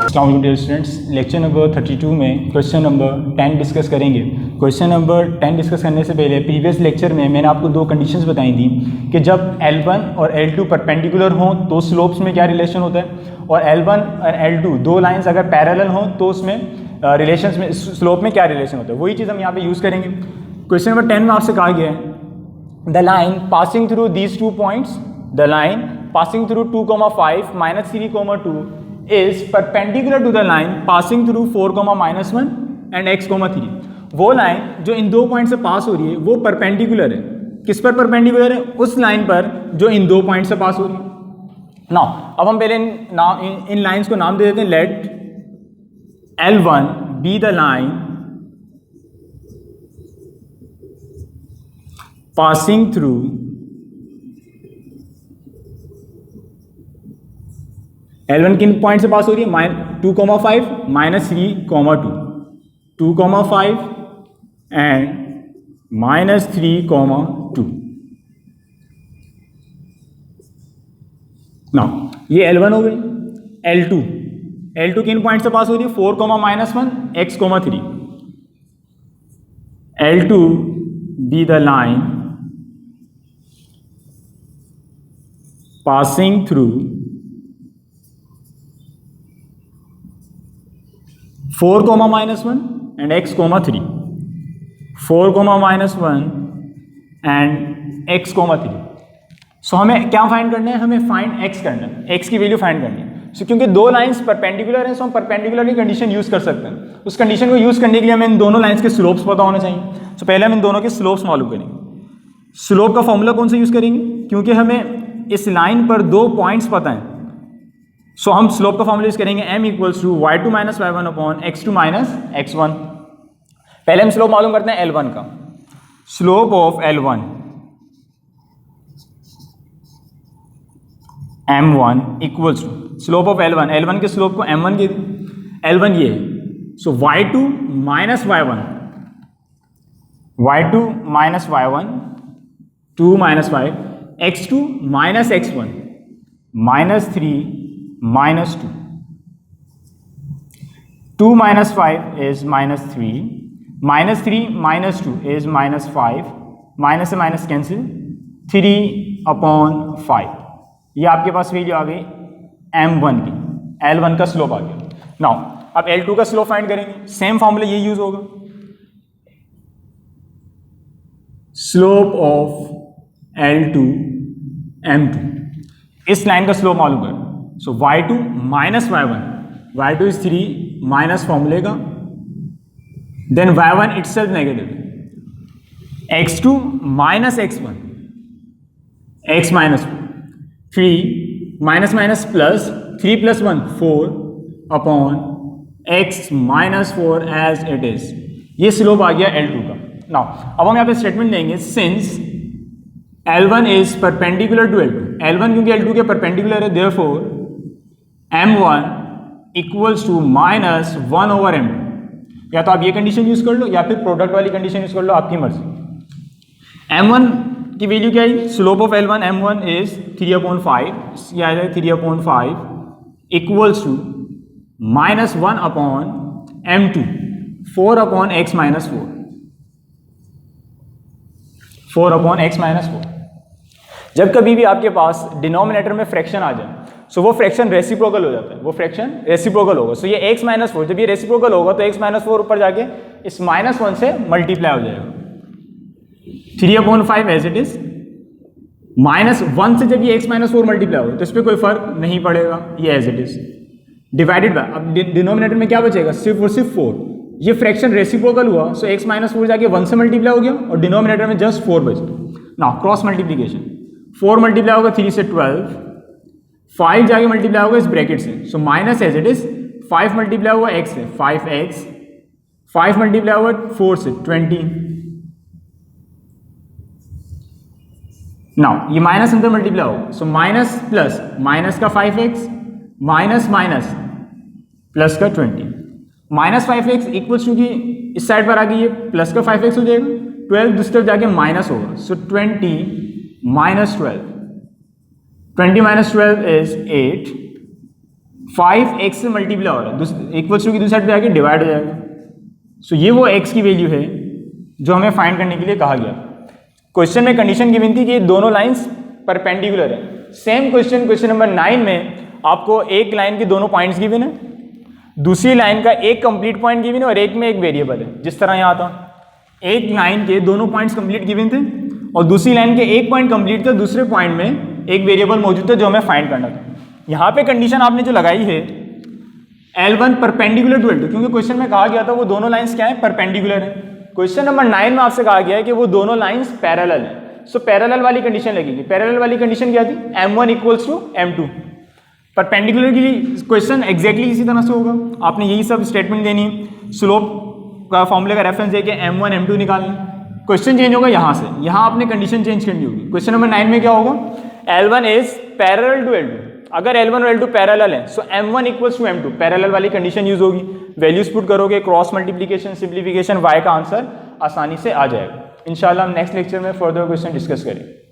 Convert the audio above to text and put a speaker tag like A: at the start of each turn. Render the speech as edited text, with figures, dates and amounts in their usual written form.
A: अस्सलाम dear students, lecture number 32 में question number 10 discuss करेंगे। क्वेश्चन नंबर 10 डिस्कस करने से पहले प्रीवियस लेक्चर में मैंने आपको दो कंडीशंस बताई थी कि जब L1 और L2 परपेंडिकुलर हों तो स्लोप्स में क्या रिलेशन होता है, और L1 और L2 दो लाइंस अगर पैरेलल हों तो उसमें रिलेशंस में स्लोप में क्या रिलेशन होता है, वही चीज़ हम यहाँ पे यूज़ करेंगे। क्वेश्चन नंबर 10 में आपसे कहा गया है the line passing through these 2 points, the line passing through 2,5 -3,2 is perpendicular to the line passing through 4, -1 and x, 3। वो लाइन जो इन दो पॉइंट से पास हो रही है वो परपेंडिकुलर है। किस पर परपेंडिकुलर है? उस लाइन पर जो इन दो पॉइंट से पास हो रही है। नाउ अब हम पहले इन लाइंस को नाम दे देते हैं। Let L1 be the line passing through L1 किन पॉइंट से पास हो रही है? 2,5 -3,2, 2,5 एंड -3,2। नाउ ये L1 हो गई। L2 किन पॉइंट से पास हो रही है? 4, -1 x, 3। L2 B the line passing through 4, -1 and x, 3। 4, -1 and x, 3। सो हमें क्या फाइंड करना है? हमें फाइंड x करना है, x की वैल्यू फाइंड करनी है। सो क्योंकि दो लाइंस परपेंडिकुलर हैं, सो हम परपेंडिकुलर की कंडीशन यूज़ कर सकते हैं। उस कंडीशन को यूज़ करने के लिए हमें इन दोनों लाइंस के स्लोप्स पता होने चाहिए। सो पहले हम इन दोनों के स्लोप्स मालूम करेंगे। स्लोप का फॉर्मूला कौन सा यूज़ करेंगे? क्योंकि हमें इस लाइन पर दो पॉइंट्स पता हैं, सो हम स्लोप का फॉर्मूला यूज करेंगे m equals to y2 - y1 upon x2 - x1। पहले हम स्लोप मालूम करते हैं L1 का। Slope of L1 m1 equals to slope of L1 के स्लोप को m1 के L1 ये है। So y2 - y1, y2 - y1 2 - 5, x2 - x1 -3 -2, 2 - 5 is -3, -3 - 2 is -5, minus से माइनस कैंसिल, 3/5। ये आपके पास वैल्यू आ गई m1 की, L1 का स्लोप आ गया। नाउ अब L2 का स्लोप फाइंड करेंगे, सेम फॉर्मूला ये यूज होगा। स्लोप ऑफ L2 m2, इस लाइन का स्लोप मालूम कर। सो y2 - y1, y2 is 3 minus फॉर्मूले का, then y1 itself negative, x2 - x1, x -1, 3 minus plus 3 + 1 4 upon x -4 as it is. ये स्लोप आ गया L2 का। नाउ अब हम यहाँ पे स्टेटमेंट देंगे, since L1 is perpendicular to L2, L1 क्योंकि L2 के परपेंडिकुलर है, therefore m1 equals to -1/m2। या तो आप ये कंडीशन यूज कर लो या फिर प्रोडक्ट वाली कंडीशन यूज कर लो, आपकी मर्जी। m1 की वैल्यू क्या है? Slope of L1 m1 is 3/5, या 3/5 equals to -1/m2, 4/x -4, 4/x -4। जब कभी भी आपके पास डिनोमिनेटर में फ्रैक्शन आ जाए, सो वो फ्रैक्शन रेसिप्रोकल हो जाता है, वो फ्रैक्शन रेसिप्रोकल होगा। सो ये x -4, जब ये रेसिप्रोकल होगा तो x -4 ऊपर जाके इस -1 से मल्टीप्लाई हो जाएगा, 3/5 एज इट इज। -1 से जब ये x -4 मल्टीप्लाई होगा तो इस पर कोई फर्क नहीं पड़ेगा, ये as it is divided by, अब डिनोमिनेटर में क्या बचेगा? सिर्फ और सिर्फ 4। ये फ्रैक्शन रेसिप्रोकल हुआ, सो x -4 जाके 1 से मल्टीप्लाई हो गया और डिनोमिनेटर में जस्ट 4 बच गया। नाउ क्रॉस मल्टीप्लीकेशन, 4 मल्टीप्लाई होगा 3 से 12, 5 जाके मल्टीप्लाई होगा इस ब्रैकेट से, so minus as it is, 5 multiply हुआ x से 5x, 5 मल्टीप्लाई हुआ 4 से 20। नाउ ये माइनस अंदर मल्टीप्लाई होगा, सो माइनस प्लस माइनस का 5x माइनस माइनस प्लस का 20, -5x इक्वल्स टू की इस साइड पर आ गई, ये प्लस का 5x हो जाएगा, 12 दूसरी तरफ जाके माइनस होगा, सो 20 - 12, 20 - 12 is 8, 5x से मल्टीप्लाई हो रहा है, इक्वल्स टू की दूसरी साइड पे आके डिवाइड हो जाएगा। सो ये वो x की वैल्यू है जो हमें फाइंड करने के लिए कहा गया। क्वेश्चन में कंडीशन गिवन थी कि ये दोनों लाइंस परपेंडिकुलर है। सेम क्वेश्चन नंबर 9 में आपको एक लाइन के दोनों पॉइंट्स गिवन है, दूसरी लाइन का एक कंप्लीट पॉइंट गिवन है और एक में एक वेरिएबल है। जिस तरह यहाँ था, एक लाइन के दोनों पॉइंट्स कंप्लीट गिवन थे और दूसरी लाइन के एक पॉइंट कंप्लीट था, दूसरे पॉइंट में एक वेरिएबल मौजूद था जो हमें फाइंड करना था। यहाँ पे कंडीशन आपने जो लगाई है L1 परपेंडिकुलर टू L2, क्योंकि क्वेश्चन में कहा गया था वो दोनों लाइंस क्या है, परपेंडिकुलर है। क्वेश्चन नंबर 9 में आपसे कहा गया है कि वो दोनों लाइंस पैरेलल है। सो पैरेलल वाली कंडीशन लगेगी। पैरेलल वाली कंडीशन क्या थी, M1 equals to M2। Perpendicular के लिए क्वेश्चन एग्जैक्टली इसी तरह से होगा, आपने यही सब स्टेटमेंट देनी है, स्लोप का फॉर्मूले का रेफरेंस देके M1 M2 निकालना। क्वेश्चन चेंज होगा यहाँ से, यहाँ आपने कंडीशन चेंज करनी होगी। क्वेश्चन नंबर 9 में क्या होगा, L1 is parallel to L2। अगर L1 और L2 पैरेलल है so M1 equals to M2, parallel वाली कंडीशन यूज होगी। वैल्यूज पुट करोगे, क्रॉस मल्टीप्लीकेशन, सिंप्लीफिकेशन, y का आंसर आसानी से आ जाएगा। इंशाल्लाह हम नेक्स्ट लेक्चर में फर्दर क्वेश्चन डिस्कस करेंगे।